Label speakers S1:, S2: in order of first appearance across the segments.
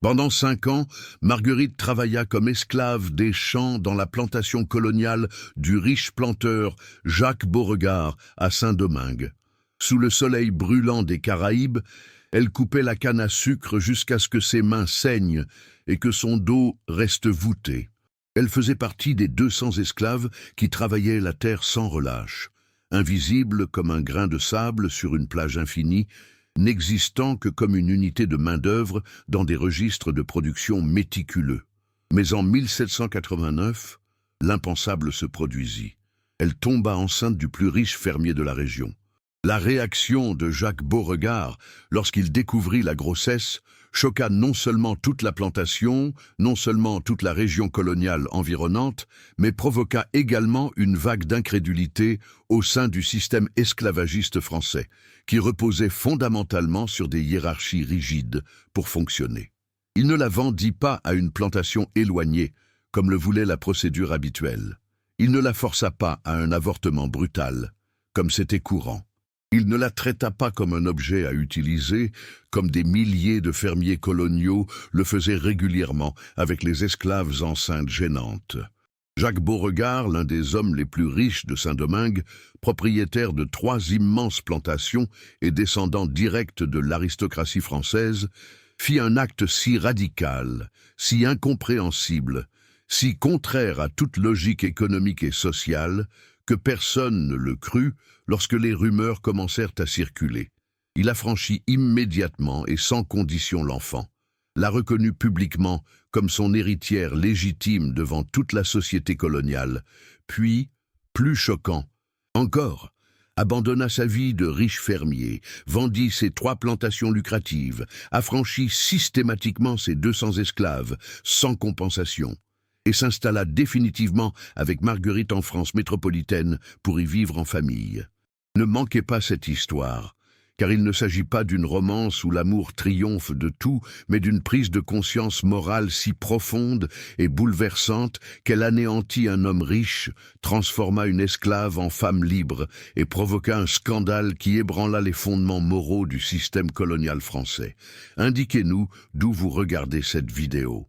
S1: Pendant 5 ans, Marguerite travailla comme esclave des champs dans la plantation coloniale du riche planteur Jacques Beauregard à Saint-Domingue. Sous le soleil brûlant des Caraïbes, elle coupait la canne à sucre jusqu'à ce que ses mains saignent et que son dos reste voûté. Elle faisait partie des 200 esclaves qui travaillaient la terre sans relâche, invisibles comme un grain de sable sur une plage infinie, n'existant que comme une unité de main-d'œuvre dans des registres de production méticuleux. Mais en 1789, l'impensable se produisit. Elle tomba enceinte du plus riche fermier de la région. La réaction de Jacques Beauregard, lorsqu'il découvrit la grossesse, choqua non seulement toute la plantation, non seulement toute la région coloniale environnante, mais provoqua également une vague d'incrédulité au sein du système esclavagiste français, qui reposait fondamentalement sur des hiérarchies rigides pour fonctionner. Il ne la vendit pas à une plantation éloignée, comme le voulait la procédure habituelle. Il ne la força pas à un avortement brutal, comme c'était courant. Il ne la traita pas comme un objet à utiliser, comme des milliers de fermiers coloniaux le faisaient régulièrement avec les esclaves enceintes gênantes. Jacques Beauregard, l'un des hommes les plus riches de Saint-Domingue, propriétaire de 3 immenses plantations et descendant direct de l'aristocratie française, fit un acte si radical, si incompréhensible, si contraire à toute logique économique et sociale, que personne ne le crut lorsque les rumeurs commencèrent à circuler. Il affranchit immédiatement et sans condition l'enfant, la reconnut publiquement comme son héritière légitime devant toute la société coloniale, puis, plus choquant encore, abandonna sa vie de riche fermier, vendit ses 3 plantations lucratives, affranchit systématiquement ses 200 esclaves, sans compensation, et s'installa définitivement avec Marguerite en France métropolitaine pour y vivre en famille. Ne manquez pas cette histoire, car il ne s'agit pas d'une romance où l'amour triomphe de tout, mais d'une prise de conscience morale si profonde et bouleversante qu'elle anéantit un homme riche, transforma une esclave en femme libre et provoqua un scandale qui ébranla les fondements moraux du système colonial français. Indiquez-nous d'où vous regardez cette vidéo.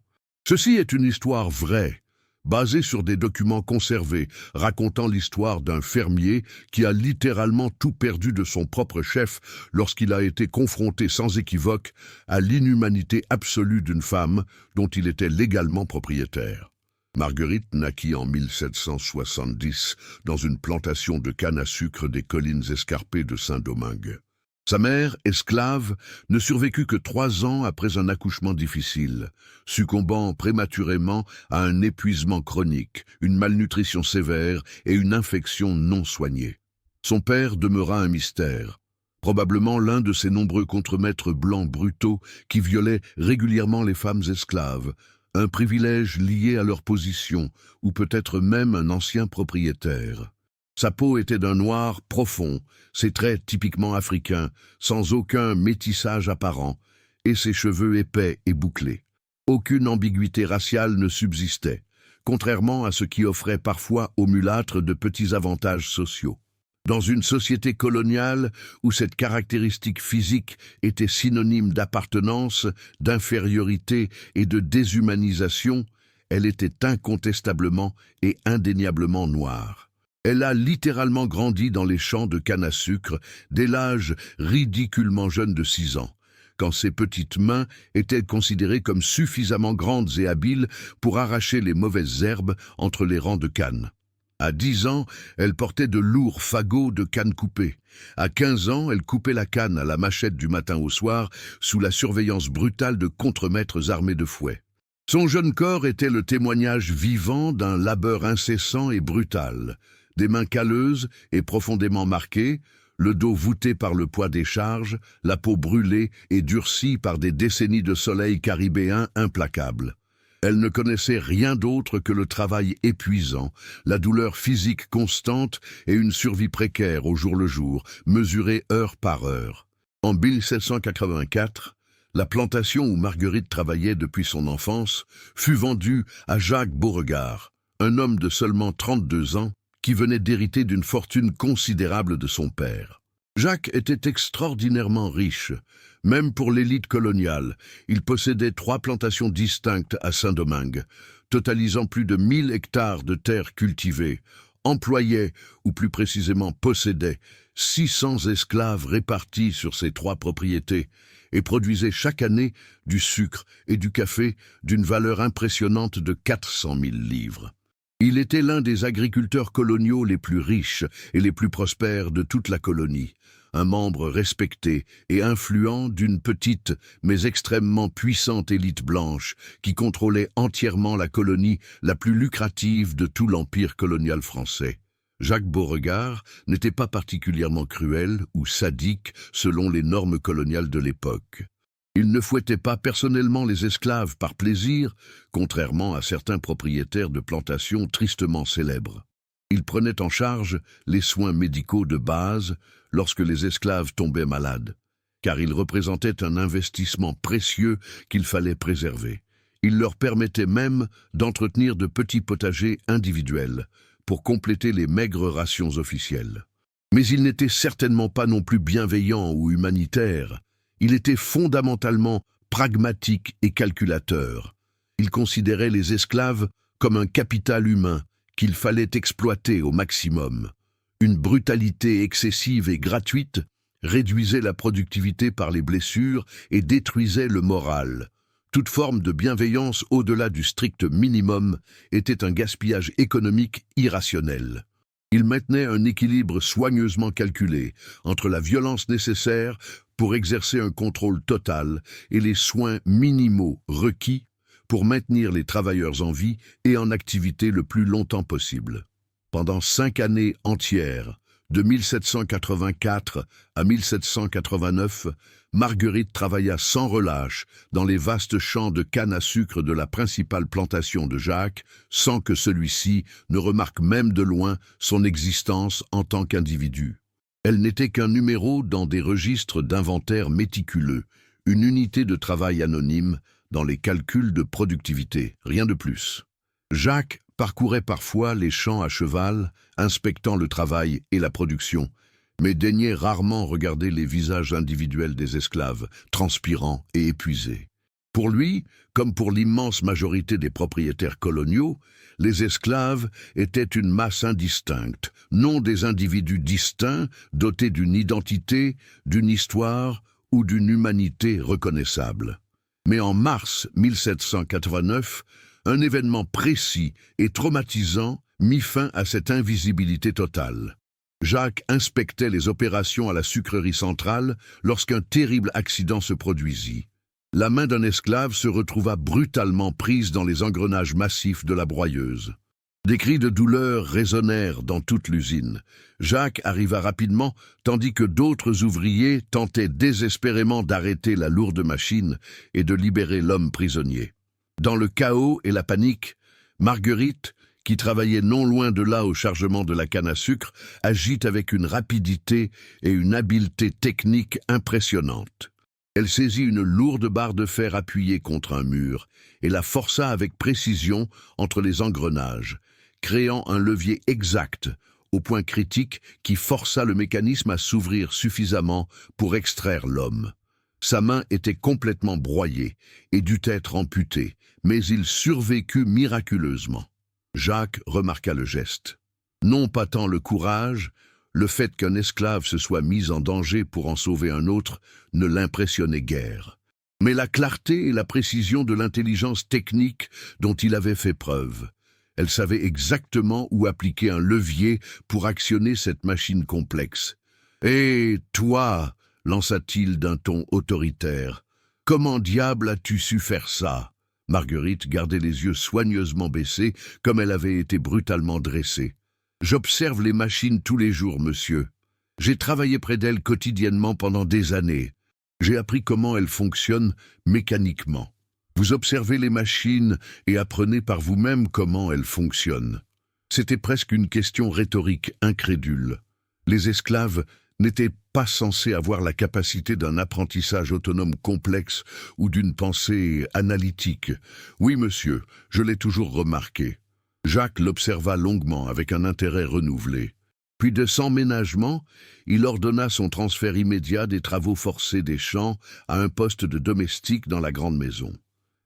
S1: Ceci est une histoire vraie, basée sur des documents conservés, racontant l'histoire d'un fermier qui a littéralement tout perdu de son propre chef lorsqu'il a été confronté sans équivoque à l'inhumanité absolue d'une femme dont il était légalement propriétaire. Marguerite naquit en 1770 dans une plantation de canne à sucre des collines escarpées de Saint-Domingue. Sa mère, esclave, ne survécut que 3 ans après un accouchement difficile, succombant prématurément à un épuisement chronique, une malnutrition sévère et une infection non soignée. Son père demeura un mystère, probablement l'un de ces nombreux contremaîtres blancs brutaux qui violaient régulièrement les femmes esclaves, un privilège lié à leur position, ou peut-être même un ancien propriétaire. Sa peau était d'un noir profond, ses traits typiquement africains, sans aucun métissage apparent, et ses cheveux épais et bouclés. Aucune ambiguïté raciale ne subsistait, contrairement à ce qui offrait parfois aux mulâtres de petits avantages sociaux. Dans une société coloniale où cette caractéristique physique était synonyme d'appartenance, d'infériorité et de déshumanisation, elle était incontestablement et indéniablement noire. Elle a littéralement grandi dans les champs de canne à sucre dès l'âge ridiculement jeune de 6 ans, quand ses petites mains étaient considérées comme suffisamment grandes et habiles pour arracher les mauvaises herbes entre les rangs de canne. À 10 ans, elle portait de lourds fagots de canne coupée. À 15 ans, elle coupait la canne à la machette du matin au soir, sous la surveillance brutale de contremaîtres armés de fouets. Son jeune corps était le témoignage vivant d'un labeur incessant et brutal. Des mains calleuses et profondément marquées, le dos voûté par le poids des charges, la peau brûlée et durcie par des décennies de soleil caribéen implacable. Elle ne connaissait rien d'autre que le travail épuisant, la douleur physique constante et une survie précaire au jour le jour, mesurée heure par heure. En 1784, la plantation où Marguerite travaillait depuis son enfance fut vendue à Jacques Beauregard, un homme de seulement 32 ans, qui venait d'hériter d'une fortune considérable de son père. Jacques était extraordinairement riche. Même pour l'élite coloniale, il possédait 3 plantations distinctes à Saint-Domingue, totalisant plus de 1000 hectares de terres cultivées, employait, ou plus précisément possédait, 600 esclaves répartis sur ces 3 propriétés et produisait chaque année du sucre et du café d'une valeur impressionnante de 400 000 livres. Il était l'un des agriculteurs coloniaux les plus riches et les plus prospères de toute la colonie, un membre respecté et influent d'une petite mais extrêmement puissante élite blanche qui contrôlait entièrement la colonie la plus lucrative de tout l'empire colonial français. Jacques Beauregard n'était pas particulièrement cruel ou sadique selon les normes coloniales de l'époque. Il ne fouettait pas personnellement les esclaves par plaisir, contrairement à certains propriétaires de plantations tristement célèbres. Il prenait en charge les soins médicaux de base lorsque les esclaves tombaient malades, car ils représentaient un investissement précieux qu'il fallait préserver. Il leur permettait même d'entretenir de petits potagers individuels pour compléter les maigres rations officielles. Mais il n'était certainement pas non plus bienveillant ou humanitaire. Il était fondamentalement pragmatique et calculateur. Il considérait les esclaves comme un capital humain qu'il fallait exploiter au maximum. Une brutalité excessive et gratuite réduisait la productivité par les blessures et détruisait le moral. Toute forme de bienveillance au-delà du strict minimum était un gaspillage économique irrationnel. Il maintenait un équilibre soigneusement calculé entre la violence nécessaire pour exercer un contrôle total et les soins minimaux requis pour maintenir les travailleurs en vie et en activité le plus longtemps possible. Pendant 5 années entières, de 1784 à 1789, Marguerite travailla sans relâche dans les vastes champs de canne à sucre de la principale plantation de Jacques, sans que celui-ci ne remarque même de loin son existence en tant qu'individu. Elle n'était qu'un numéro dans des registres d'inventaire méticuleux, une unité de travail anonyme dans les calculs de productivité, rien de plus. Jacques parcourait parfois les champs à cheval, inspectant le travail et la production, mais daignait rarement regarder les visages individuels des esclaves, transpirants et épuisés. Pour lui, comme pour l'immense majorité des propriétaires coloniaux, les esclaves étaient une masse indistincte, non des individus distincts, dotés d'une identité, d'une histoire ou d'une humanité reconnaissable. Mais en mars 1789, un événement précis et traumatisant mit fin à cette invisibilité totale. Jacques inspectait les opérations à la sucrerie centrale lorsqu'un terrible accident se produisit. La main d'un esclave se retrouva brutalement prise dans les engrenages massifs de la broyeuse. Des cris de douleur résonnèrent dans toute l'usine. Jacques arriva rapidement, tandis que d'autres ouvriers tentaient désespérément d'arrêter la lourde machine et de libérer l'homme prisonnier. Dans le chaos et la panique, Marguerite, qui travaillait non loin de là au chargement de la canne à sucre, agit avec une rapidité et une habileté technique impressionnantes. Elle saisit une lourde barre de fer appuyée contre un mur et la força avec précision entre les engrenages, créant un levier exact, au point critique qui força le mécanisme à s'ouvrir suffisamment pour extraire l'homme. Sa main était complètement broyée et dut être amputée, mais il survécut miraculeusement. Jacques remarqua le geste. Non pas tant le courage, le fait qu'un esclave se soit mis en danger pour en sauver un autre ne l'impressionnait guère, mais la clarté et la précision de l'intelligence technique dont il avait fait preuve. Elle savait exactement où appliquer un levier pour actionner cette machine complexe. « Et toi !» lança-t-il d'un ton autoritaire. « Comment diable as-tu su faire ça ?» Marguerite gardait les yeux soigneusement baissés, comme elle avait été brutalement dressée. « J'observe les machines tous les jours, monsieur. J'ai travaillé près d'elles quotidiennement pendant des années. J'ai appris comment elles fonctionnent mécaniquement. Vous observez les machines et apprenez par vous-même comment elles fonctionnent. » C'était presque une question rhétorique incrédule. Les esclaves n'étaient pas censés avoir la capacité d'un apprentissage autonome complexe ou d'une pensée analytique. « Oui, monsieur, je l'ai toujours remarqué. » Jacques l'observa longuement avec un intérêt renouvelé. Puis de sans ménagement, il ordonna son transfert immédiat des travaux forcés des champs à un poste de domestique dans la grande maison.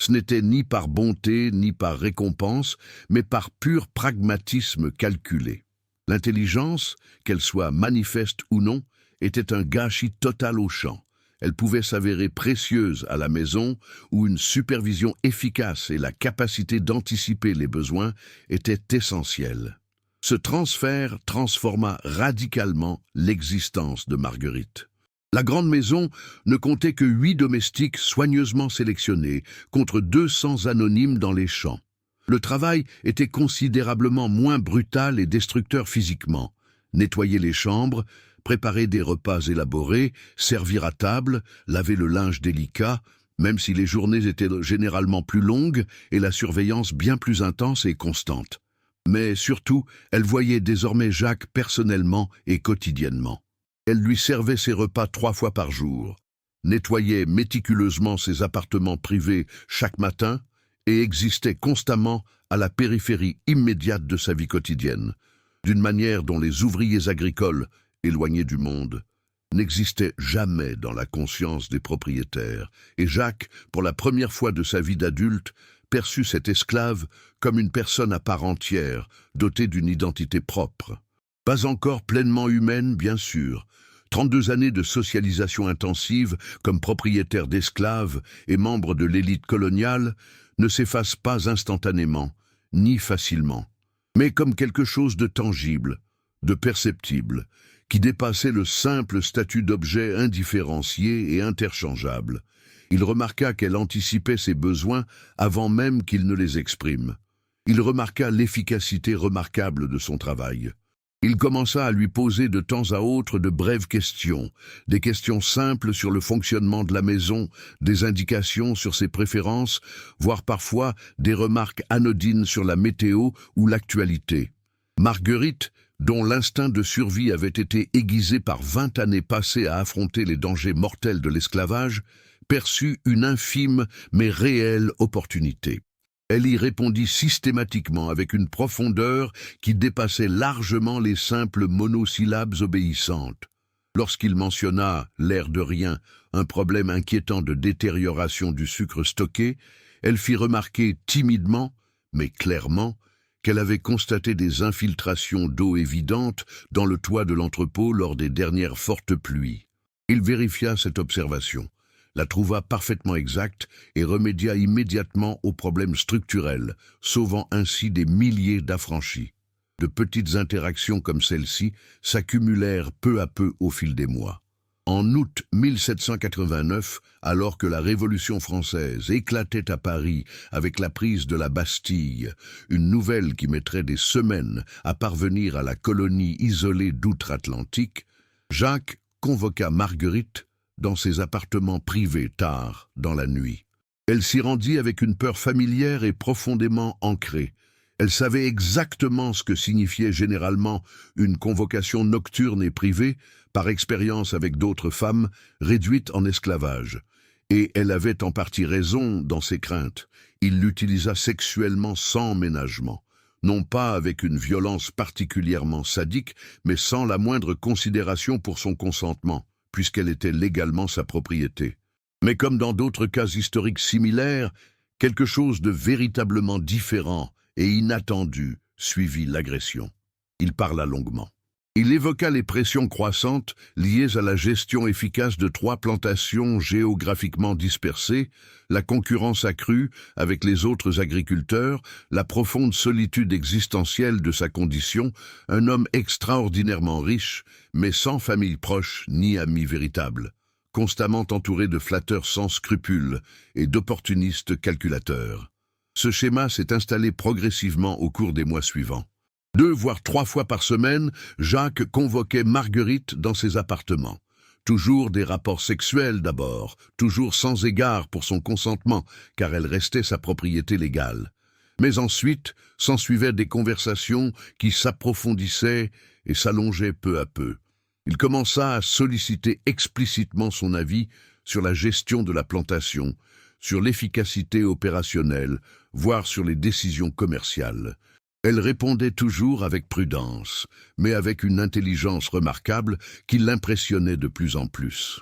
S1: Ce n'était ni par bonté ni par récompense, mais par pur pragmatisme calculé. L'intelligence, qu'elle soit manifeste ou non, était un gâchis total au champ. Elle pouvait s'avérer précieuse à la maison où une supervision efficace et la capacité d'anticiper les besoins étaient essentielles. Ce transfert transforma radicalement l'existence de Marguerite. La grande maison ne comptait que 8 domestiques soigneusement sélectionnés contre 200 anonymes dans les champs. Le travail était considérablement moins brutal et destructeur physiquement. Nettoyer les chambres, préparer des repas élaborés, servir à table, laver le linge délicat, même si les journées étaient généralement plus longues et la surveillance bien plus intense et constante. Mais surtout, elle voyait désormais Jacques personnellement et quotidiennement. Elle lui servait ses repas 3 fois par jour, nettoyait méticuleusement ses appartements privés chaque matin et existait constamment à la périphérie immédiate de sa vie quotidienne, d'une manière dont les ouvriers agricoles, éloignés du monde, n'existaient jamais dans la conscience des propriétaires, et Jacques, pour la première fois de sa vie d'adulte, perçut cet esclave comme une personne à part entière, dotée d'une identité propre. Pas encore pleinement humaine, bien sûr. 32 années de socialisation intensive comme propriétaire d'esclaves et membre de l'élite coloniale ne s'effacent pas instantanément, ni facilement, mais comme quelque chose de tangible, de perceptible, qui dépassait le simple statut d'objet indifférencié et interchangeable. Il remarqua qu'elle anticipait ses besoins avant même qu'il ne les exprime. Il remarqua l'efficacité remarquable de son travail. Il commença à lui poser de temps à autre de brèves questions, des questions simples sur le fonctionnement de la maison, des indications sur ses préférences, voire parfois des remarques anodines sur la météo ou l'actualité. Marguerite, dont l'instinct de survie avait été aiguisé par 20 années passées à affronter les dangers mortels de l'esclavage, perçut une infime mais réelle opportunité. Elle y répondit systématiquement avec une profondeur qui dépassait largement les simples monosyllabes obéissantes. Lorsqu'il mentionna, l'air de rien, un problème inquiétant de détérioration du sucre stocké, elle fit remarquer timidement, mais clairement, qu'elle avait constaté des infiltrations d'eau évidentes dans le toit de l'entrepôt lors des dernières fortes pluies. Il vérifia cette observation, la trouva parfaitement exacte et remédia immédiatement aux problèmes structurels, sauvant ainsi des milliers d'affranchis. De petites interactions comme celle-ci s'accumulèrent peu à peu au fil des mois. En août 1789, alors que la Révolution française éclatait à Paris avec la prise de la Bastille, une nouvelle qui mettrait des semaines à parvenir à la colonie isolée d'outre-Atlantique, Jacques convoqua Marguerite dans ses appartements privés tard dans la nuit. Elle s'y rendit avec une peur familière et profondément ancrée. Elle savait exactement ce que signifiait généralement une convocation nocturne et privée, par expérience avec d'autres femmes réduites en esclavage. Et elle avait en partie raison dans ses craintes. Il l'utilisa sexuellement sans ménagement, non pas avec une violence particulièrement sadique, mais sans la moindre considération pour son consentement, puisqu'elle était légalement sa propriété. Mais comme dans d'autres cas historiques similaires, quelque chose de véritablement différent et inattendu suivit l'agression. Il parla longuement. Il évoqua les pressions croissantes liées à la gestion efficace de 3 plantations géographiquement dispersées, la concurrence accrue avec les autres agriculteurs, la profonde solitude existentielle de sa condition, un homme extraordinairement riche, mais sans famille proche ni amis véritables, constamment entouré de flatteurs sans scrupules et d'opportunistes calculateurs. Ce schéma s'est installé progressivement au cours des mois suivants. 2 voire 3 fois par semaine, Jacques convoquait Marguerite dans ses appartements. Toujours des rapports sexuels d'abord, toujours sans égard pour son consentement, car elle restait sa propriété légale. Mais ensuite s'ensuivaient des conversations qui s'approfondissaient et s'allongeaient peu à peu. Il commença à solliciter explicitement son avis sur la gestion de la plantation, sur l'efficacité opérationnelle, voire sur les décisions commerciales. Elle répondait toujours avec prudence, mais avec une intelligence remarquable qui l'impressionnait de plus en plus.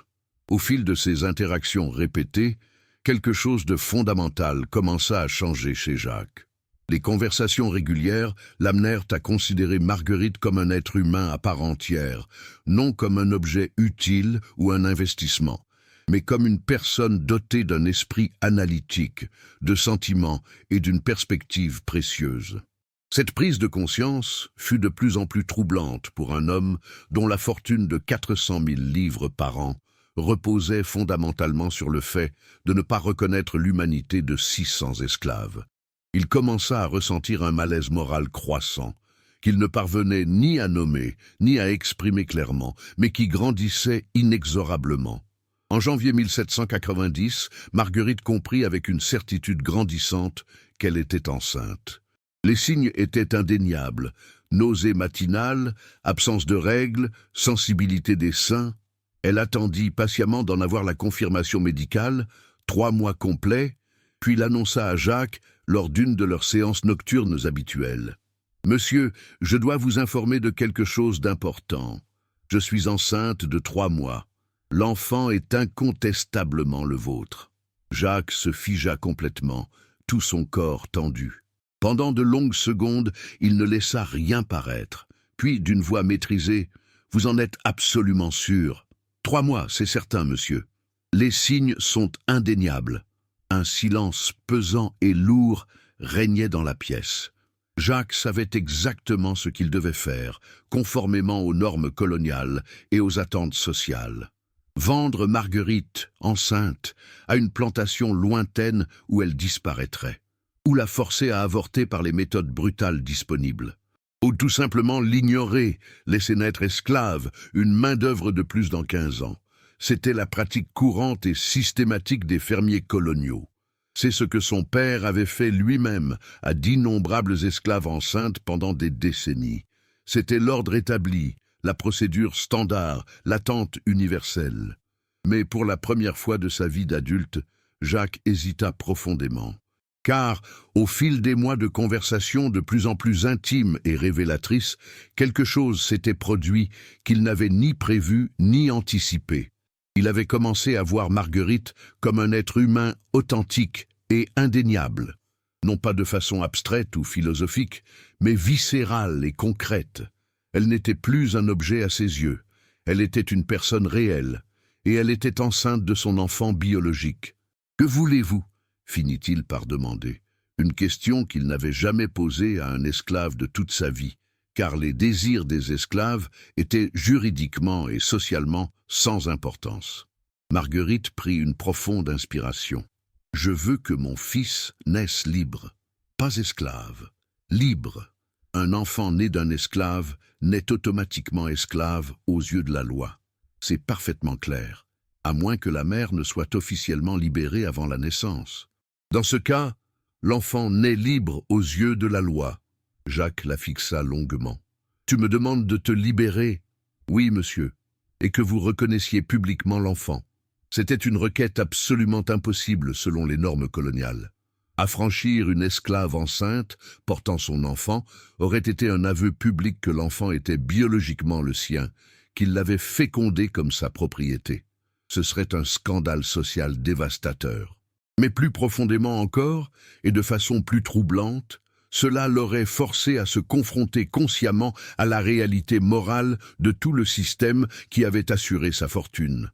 S1: Au fil de ces interactions répétées, quelque chose de fondamental commença à changer chez Jacques. Les conversations régulières l'amenèrent à considérer Marguerite comme un être humain à part entière, non comme un objet utile ou un investissement, mais comme une personne dotée d'un esprit analytique, de sentiments et d'une perspective précieuse. Cette prise de conscience fut de plus en plus troublante pour un homme dont la fortune de 400 000 livres par an reposait fondamentalement sur le fait de ne pas reconnaître l'humanité de 600 esclaves. Il commença à ressentir un malaise moral croissant, qu'il ne parvenait ni à nommer, ni à exprimer clairement, mais qui grandissait inexorablement. En janvier 1790, Marguerite comprit avec une certitude grandissante qu'elle était enceinte. Les signes étaient indéniables: nausées matinales, absence de règles, sensibilité des seins. Elle attendit patiemment d'en avoir la confirmation médicale, 3 mois complets, puis l'annonça à Jacques lors d'une de leurs séances nocturnes habituelles. « Monsieur, je dois vous informer de quelque chose d'important. Je suis enceinte de 3 mois. L'enfant est incontestablement le vôtre. » Jacques se figea complètement, tout son corps tendu. Pendant de longues secondes, il ne laissa rien paraître. Puis, d'une voix maîtrisée, « Vous en êtes absolument sûr? 3 mois, c'est certain, monsieur. Les signes sont indéniables. » Un silence pesant et lourd régnait dans la pièce. Jacques savait exactement ce qu'il devait faire, conformément aux normes coloniales et aux attentes sociales. Vendre Marguerite, enceinte, à une plantation lointaine où elle disparaîtrait, ou la forcer à avorter par les méthodes brutales disponibles, ou tout simplement l'ignorer, laisser naître esclave, une main-d'œuvre de plus dans 15 ans. C'était la pratique courante et systématique des fermiers coloniaux. C'est ce que son père avait fait lui-même à d'innombrables esclaves enceintes pendant des décennies. C'était l'ordre établi, la procédure standard, l'attente universelle. Mais pour la première fois de sa vie d'adulte, Jacques hésita profondément. Car, au fil des mois de conversations de plus en plus intimes et révélatrices, quelque chose s'était produit qu'il n'avait ni prévu ni anticipé. Il avait commencé à voir Marguerite comme un être humain authentique et indéniable, non pas de façon abstraite ou philosophique, mais viscérale et concrète. Elle n'était plus un objet à ses yeux, elle était une personne réelle, et elle était enceinte de son enfant biologique. « Que voulez-vous » finit-il par demander, une question qu'il n'avait jamais posée à un esclave de toute sa vie, car les désirs des esclaves étaient juridiquement et socialement sans importance. Marguerite prit une profonde inspiration. « Je veux que mon fils naisse libre, pas esclave, libre. Un enfant né d'un esclave naît automatiquement esclave aux yeux de la loi. C'est parfaitement clair, à moins que la mère ne soit officiellement libérée avant la naissance. Dans ce cas, l'enfant naît libre aux yeux de la loi. » Jacques la fixa longuement. « Tu me demandes de te libérer ? » ?»« Oui, monsieur, et que vous reconnaissiez publiquement l'enfant. » C'était une requête absolument impossible selon les normes coloniales. Affranchir une esclave enceinte, portant son enfant, aurait été un aveu public que l'enfant était biologiquement le sien, qu'il l'avait fécondé comme sa propriété. Ce serait un scandale social dévastateur. Mais plus profondément encore, et de façon plus troublante, cela l'aurait forcé à se confronter consciemment à la réalité morale de tout le système qui avait assuré sa fortune.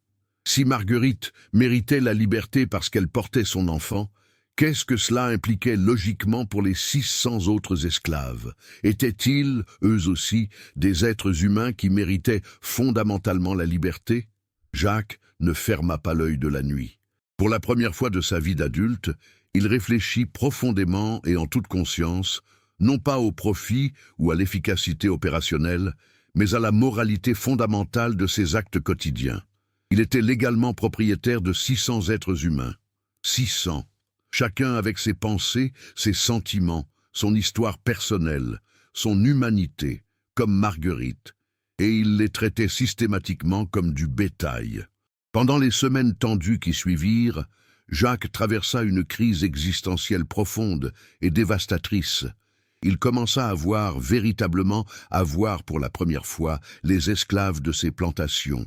S1: Si Marguerite méritait la liberté parce qu'elle portait son enfant, qu'est-ce que cela impliquait logiquement pour les 600 autres esclaves? Étaient-ils, eux aussi, des êtres humains qui méritaient fondamentalement la liberté? Jacques ne ferma pas l'œil de la nuit. Pour la première fois de sa vie d'adulte, il réfléchit profondément et en toute conscience, non pas au profit ou à l'efficacité opérationnelle, mais à la moralité fondamentale de ses actes quotidiens. Il était légalement propriétaire de 600 êtres humains. 600, chacun avec ses pensées, ses sentiments, son histoire personnelle, son humanité, comme Marguerite, et il les traitait systématiquement comme du bétail. Pendant les semaines tendues qui suivirent, Jacques traversa une crise existentielle profonde et dévastatrice. il commença véritablement à voir pour la première fois les esclaves de ses plantations.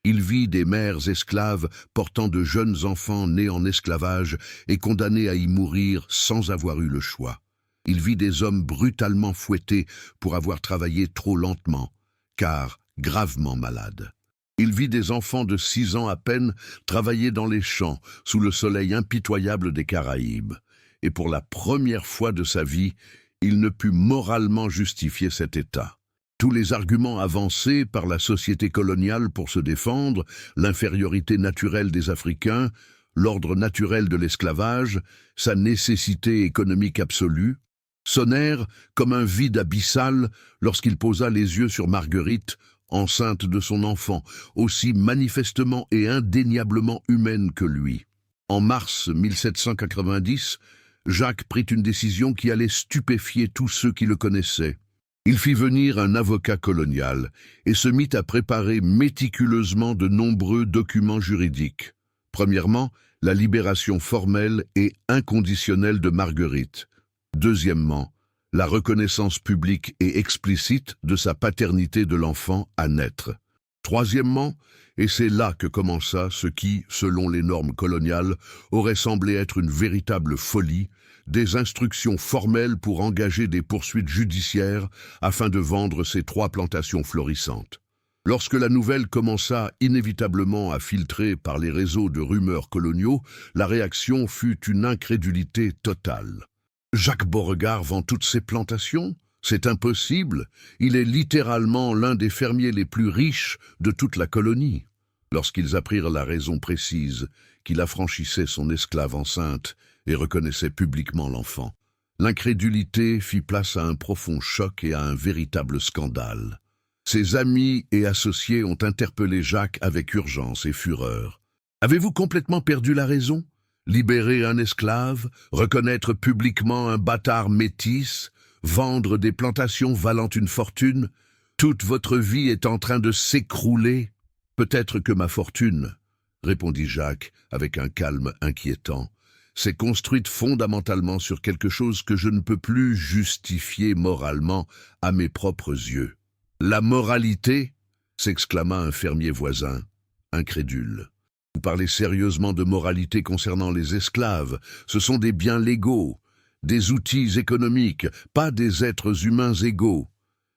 S1: Il vit des mères esclaves portant de jeunes enfants nés en esclavage et condamnés à y mourir sans avoir eu le choix. Il vit des hommes brutalement fouettés pour avoir travaillé trop lentement, car gravement malades. Il vit des enfants de 6 ans à peine travailler dans les champs sous le soleil impitoyable des Caraïbes. Et pour la première fois de sa vie, il ne put moralement justifier cet état. Tous les arguments avancés par la société coloniale pour se défendre, l'infériorité naturelle des Africains, l'ordre naturel de l'esclavage, sa nécessité économique absolue, sonnèrent comme un vide abyssal lorsqu'il posa les yeux sur Marguerite, enceinte de son enfant, aussi manifestement et indéniablement humaine que lui. En mars 1790, Jacques prit une décision qui allait stupéfier tous ceux qui le connaissaient. Il fit venir un avocat colonial et se mit à préparer méticuleusement de nombreux documents juridiques. Premièrement, la libération formelle et inconditionnelle de Marguerite. Deuxièmement, la reconnaissance publique et explicite de sa paternité de l'enfant à naître. Troisièmement, et c'est là que commença ce qui, selon les normes coloniales, aurait semblé être une véritable folie, des instructions formelles pour engager des poursuites judiciaires afin de vendre ces 3 plantations florissantes. Lorsque la nouvelle commença inévitablement à filtrer par les réseaux de rumeurs coloniaux, la réaction fut une incrédulité totale. Jacques Beauregard vend toutes ses plantations? C'est impossible, il est littéralement l'un des fermiers les plus riches de toute la colonie. Lorsqu'ils apprirent la raison précise, qu'il affranchissait son esclave enceinte et reconnaissait publiquement l'enfant, l'incrédulité fit place à un profond choc et à un véritable scandale. Ses amis et associés ont interpellé Jacques avec urgence et fureur. « Avez-vous complètement perdu la raison ? Libérer un esclave, reconnaître publiquement un bâtard métis, vendre des plantations valant une fortune, toute votre vie est en train de s'écrouler. Peut-être que ma fortune, répondit Jacques avec un calme inquiétant, s'est construite fondamentalement sur quelque chose que je ne peux plus justifier moralement à mes propres yeux. La moralité, s'exclama un fermier voisin, incrédule. Vous parlez sérieusement de moralité concernant les esclaves. Ce sont des biens légaux, des outils économiques, pas des êtres humains égaux.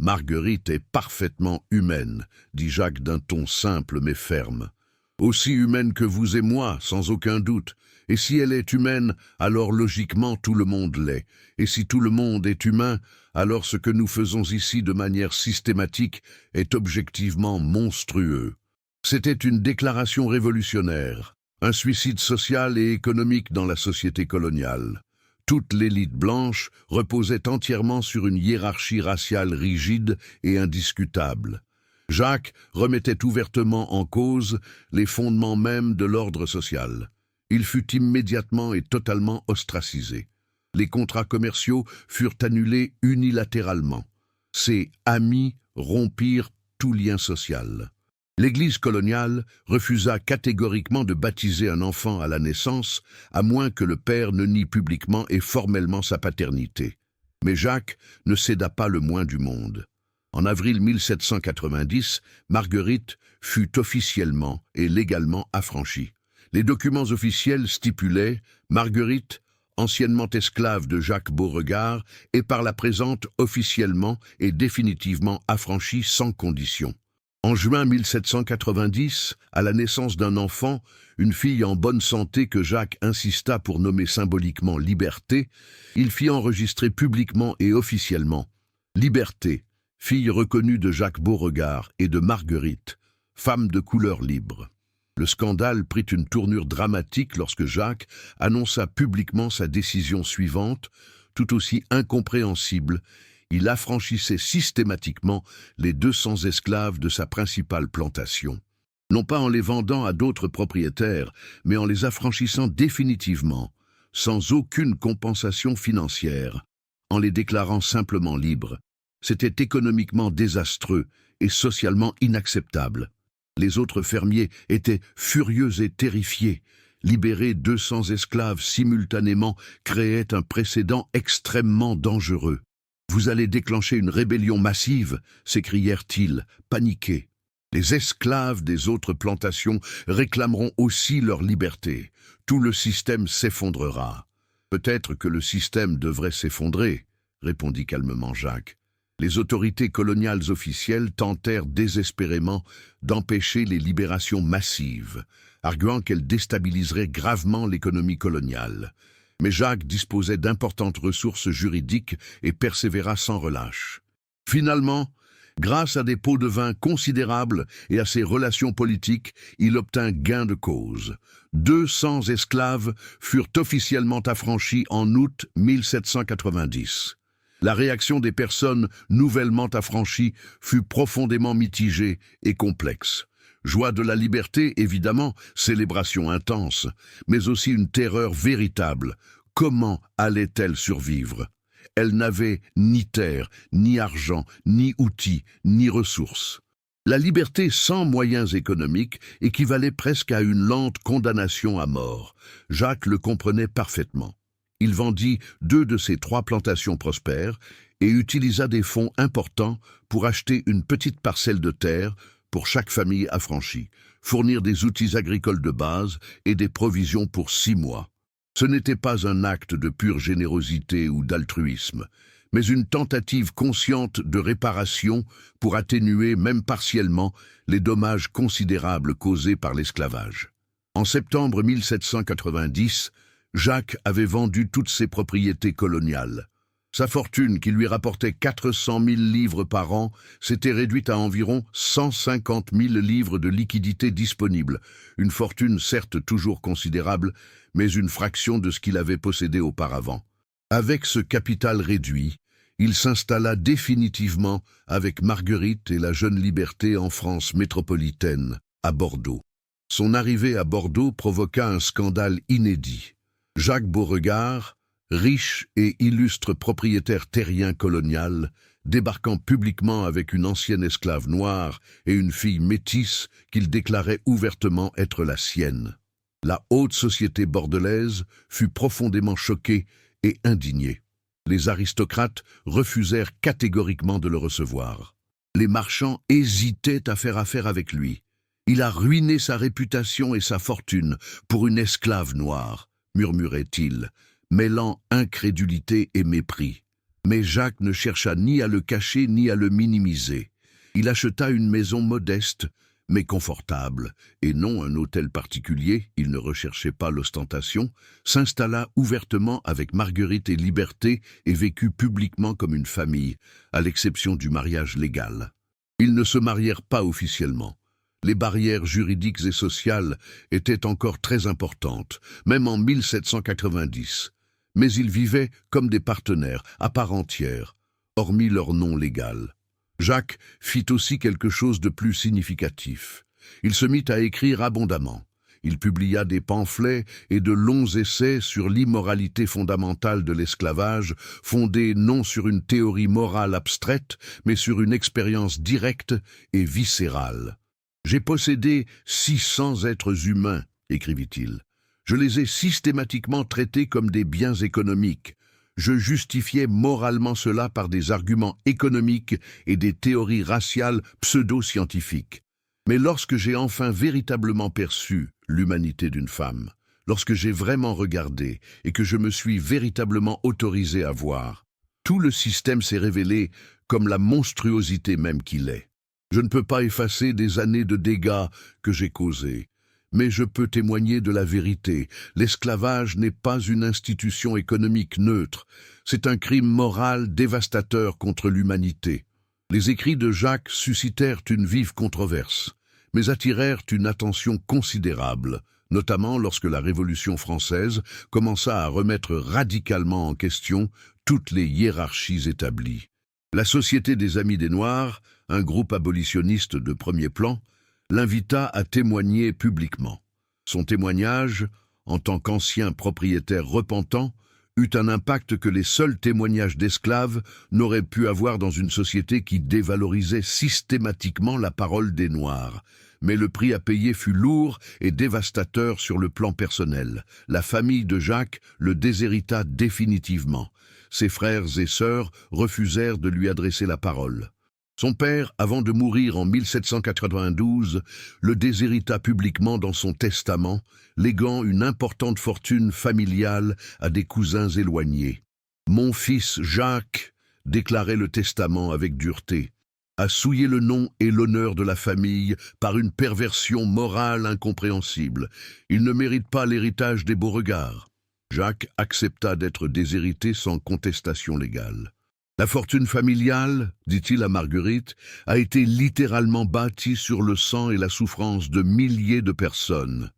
S1: Marguerite est parfaitement humaine, dit Jacques d'un ton simple mais ferme. Aussi humaine que vous et moi, sans aucun doute. Et si elle est humaine, alors logiquement tout le monde l'est. Et si tout le monde est humain, alors ce que nous faisons ici de manière systématique est objectivement monstrueux. C'était une déclaration révolutionnaire, un suicide social et économique dans la société coloniale. Toute l'élite blanche reposait entièrement sur une hiérarchie raciale rigide et indiscutable. Jacques remettait ouvertement en cause les fondements mêmes de l'ordre social. Il fut immédiatement et totalement ostracisé. Les contrats commerciaux furent annulés unilatéralement. Ses amis rompirent tout lien social. L'Église coloniale refusa catégoriquement de baptiser un enfant à la naissance, à moins que le père ne nie publiquement et formellement sa paternité. Mais Jacques ne céda pas le moins du monde. En avril 1790, Marguerite fut officiellement et légalement affranchie. Les documents officiels stipulaient « Marguerite, anciennement esclave de Jacques Beauregard, est par la présente officiellement et définitivement affranchie sans condition. » En juin 1790, à la naissance d'un enfant, une fille en bonne santé que Jacques insista pour nommer symboliquement Liberté, il fit enregistrer publiquement et officiellement « Liberté, fille reconnue de Jacques Beauregard et de Marguerite, femme de couleur libre ». Le scandale prit une tournure dramatique lorsque Jacques annonça publiquement sa décision suivante, tout aussi incompréhensible. Il affranchissait systématiquement les 200 esclaves de sa principale plantation. Non pas en les vendant à d'autres propriétaires, mais en les affranchissant définitivement, sans aucune compensation financière, en les déclarant simplement libres. C'était économiquement désastreux et socialement inacceptable. Les autres fermiers étaient furieux et terrifiés. Libérer 200 esclaves simultanément créait un précédent extrêmement dangereux. « Vous allez déclencher une rébellion massive, s'écrièrent-ils, paniqués. Les esclaves des autres plantations réclameront aussi leur liberté. Tout le système s'effondrera. Peut-être que le système devrait s'effondrer, répondit calmement Jacques. Les autorités coloniales officielles tentèrent désespérément d'empêcher les libérations massives, arguant qu'elles déstabiliseraient gravement l'économie coloniale. Mais Jacques disposait d'importantes ressources juridiques et persévéra sans relâche. Finalement, grâce à des pots de vin considérables et à ses relations politiques, il obtint gain de cause. 200 esclaves furent officiellement affranchis en août 1790. La réaction des personnes nouvellement affranchies fut profondément mitigée et complexe. Joie de la liberté, évidemment, célébration intense, mais aussi une terreur véritable. Comment allait-elle survivre ? Elle n'avait ni terre, ni argent, ni outils, ni ressources. La liberté sans moyens économiques équivalait presque à une lente condamnation à mort. Jacques le comprenait parfaitement. Il vendit 2 de ses 3 plantations prospères et utilisa des fonds importants pour acheter une petite parcelle de terre pour chaque famille affranchie, fournir des outils agricoles de base et des provisions pour 6 mois. Ce n'était pas un acte de pure générosité ou d'altruisme, mais une tentative consciente de réparation pour atténuer, même partiellement, les dommages considérables causés par l'esclavage. En septembre 1790, Jacques avait vendu toutes ses propriétés coloniales. Sa fortune, qui lui rapportait 400 000 livres par an, s'était réduite à environ 150 000 livres de liquidités disponibles, une fortune certes toujours considérable, mais une fraction de ce qu'il avait possédé auparavant. Avec ce capital réduit, il s'installa définitivement avec Marguerite et la jeune Liberté en France métropolitaine, à Bordeaux. Son arrivée à Bordeaux provoqua un scandale inédit. Jacques Beauregard, riche et illustre propriétaire terrien colonial, débarquant publiquement avec une ancienne esclave noire et une fille métisse qu'il déclarait ouvertement être la sienne. La haute société bordelaise fut profondément choquée et indignée. Les aristocrates refusèrent catégoriquement de le recevoir. Les marchands hésitaient à faire affaire avec lui. Il a ruiné sa réputation et sa fortune pour une esclave noire, murmurait-il, mêlant incrédulité et mépris. Mais Jacques ne chercha ni à le cacher ni à le minimiser. Il acheta une maison modeste, mais confortable, et non un hôtel particulier, il ne recherchait pas l'ostentation, s'installa ouvertement avec Marguerite et Liberté et vécut publiquement comme une famille, à l'exception du mariage légal. Ils ne se marièrent pas officiellement. Les barrières juridiques et sociales étaient encore très importantes, même en 1790. Mais ils vivaient comme des partenaires, à part entière, hormis leur nom légal. Jacques fit aussi quelque chose de plus significatif. Il se mit à écrire abondamment. Il publia des pamphlets et de longs essais sur l'immoralité fondamentale de l'esclavage, fondés non sur une théorie morale abstraite, mais sur une expérience directe et viscérale. « J'ai possédé 600 êtres humains », écrivit-il. « Je les ai systématiquement traités comme des biens économiques. Je justifiais moralement cela par des arguments économiques et des théories raciales pseudo-scientifiques. Mais lorsque j'ai enfin véritablement perçu l'humanité d'une femme, lorsque j'ai vraiment regardé et que je me suis véritablement autorisé à voir, tout le système s'est révélé comme la monstruosité même qu'il est. Je ne peux pas effacer des années de dégâts que j'ai causés. Mais je peux témoigner de la vérité. L'esclavage n'est pas une institution économique neutre. C'est un crime moral dévastateur contre l'humanité. Les écrits de Jacques suscitèrent une vive controverse, mais attirèrent une attention considérable, notamment lorsque la Révolution française commença à remettre radicalement en question toutes les hiérarchies établies. La Société des Amis des Noirs, un groupe abolitionniste de premier plan, l'invita à témoigner publiquement. Son témoignage, en tant qu'ancien propriétaire repentant, eut un impact que les seuls témoignages d'esclaves n'auraient pu avoir dans une société qui dévalorisait systématiquement la parole des Noirs. Mais le prix à payer fut lourd et dévastateur sur le plan personnel. La famille de Jacques le déshérita définitivement. Ses frères et sœurs refusèrent de lui adresser la parole. Son père, avant de mourir en 1792, le déshérita publiquement dans son testament, léguant une importante fortune familiale à des cousins éloignés. « Mon fils Jacques, déclarait le testament avec dureté, a souillé le nom et l'honneur de la famille par une perversion morale incompréhensible. Il ne mérite pas l'héritage des Beauregard. » Jacques accepta d'être déshérité sans contestation légale. La fortune familiale, dit-il à Marguerite, a été littéralement bâtie sur le sang et la souffrance de milliers de personnes.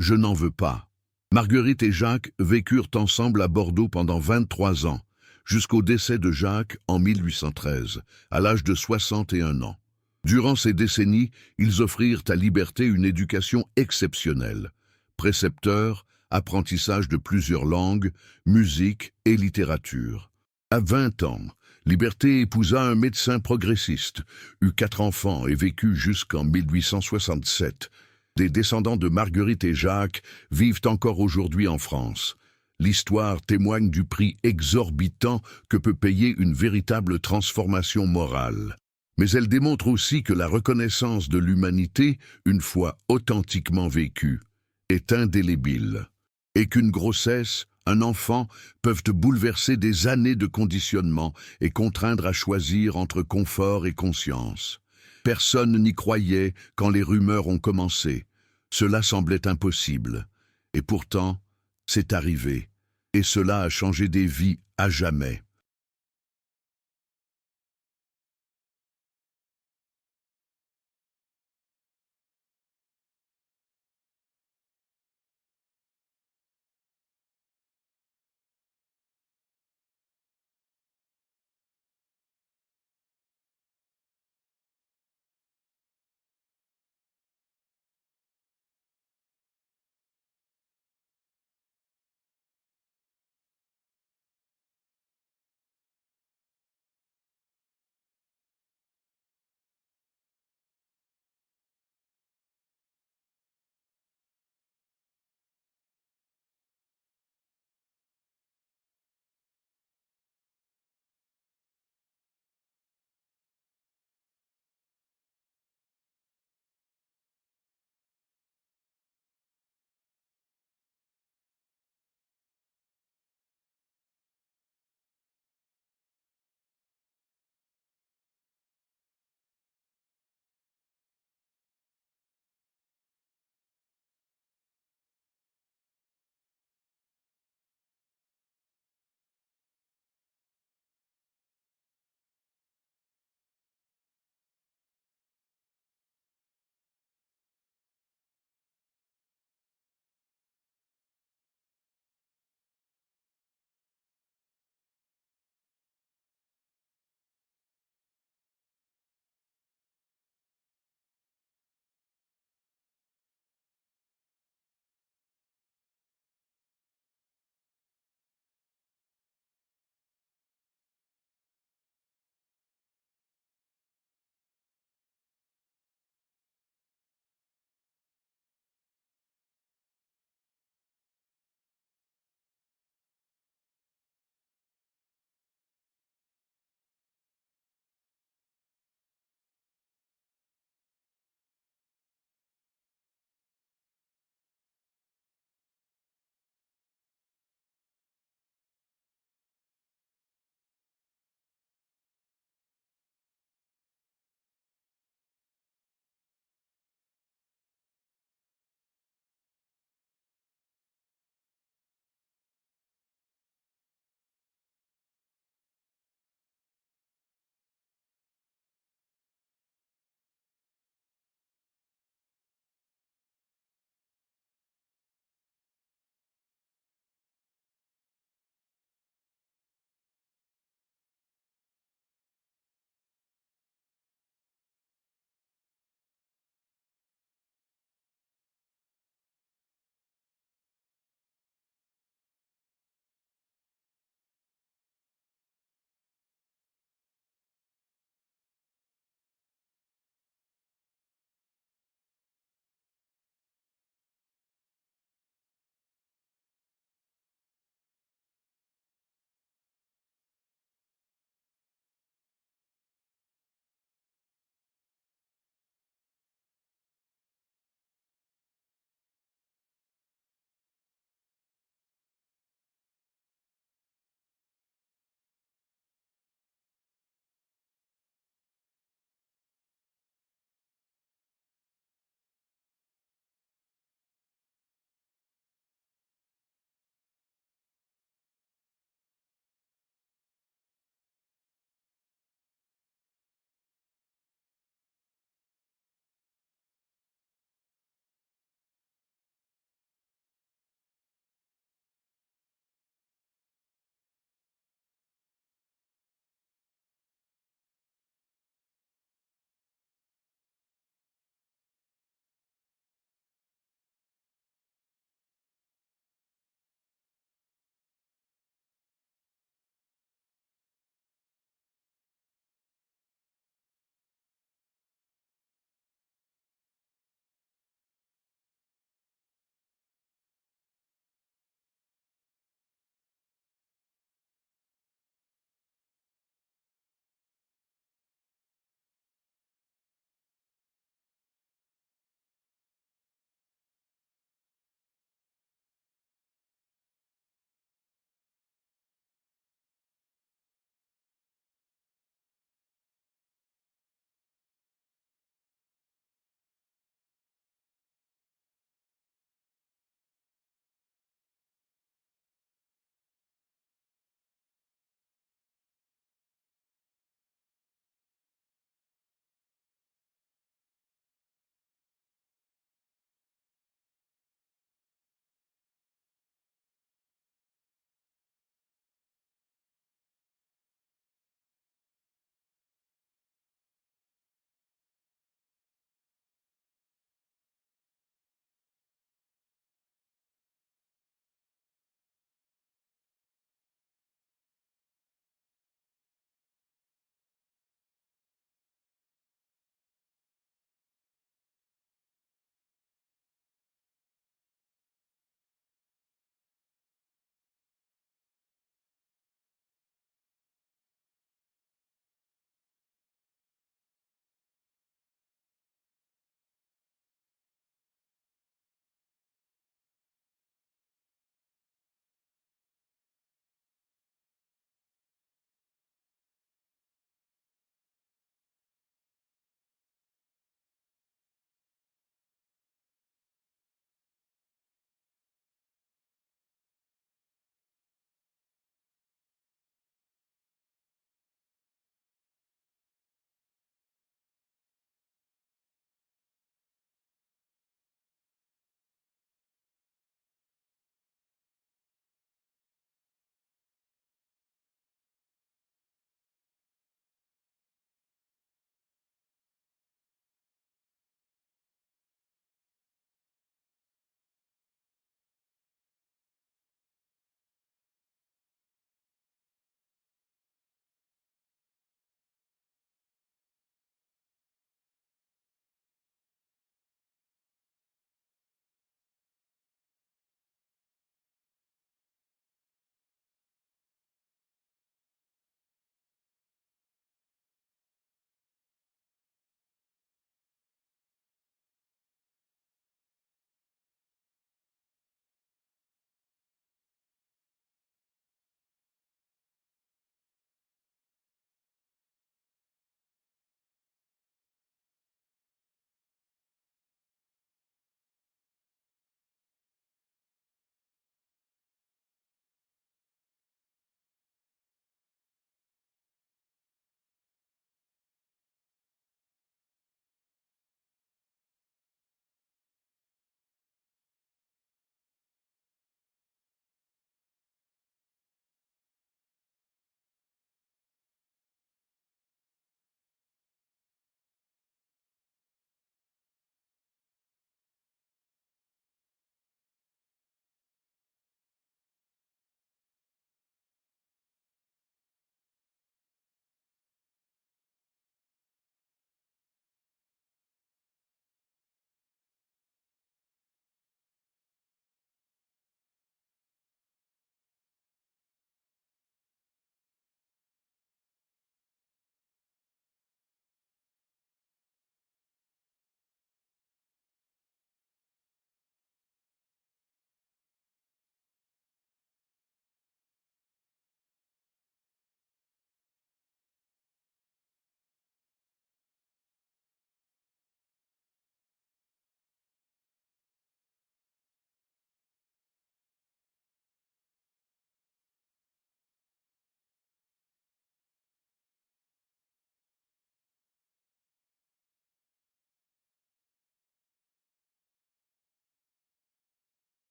S1: Je n'en veux pas. Marguerite et Jacques vécurent ensemble à Bordeaux pendant 23 ans, jusqu'au décès de Jacques en 1813, à l'âge de 61 ans. Durant ces décennies, ils offrirent à Liberté une éducation exceptionnelle. Précepteur, apprentissage de plusieurs langues, musique et littérature. À 20 ans, Liberté épousa un médecin progressiste, eut 4 enfants et vécut jusqu'en 1867. Des descendants de Marguerite et Jacques vivent encore aujourd'hui en France. L'histoire témoigne du prix exorbitant que peut payer une véritable transformation morale. Mais elle démontre aussi que la reconnaissance de l'humanité, une fois authentiquement vécue, est indélébile, et qu'une grossesse, un enfant, peuvent te bouleverser des années de conditionnement et contraindre à choisir entre confort et conscience. Personne n'y croyait quand les rumeurs ont commencé. Cela semblait impossible. Et pourtant, c'est arrivé. Et cela a changé des vies à jamais.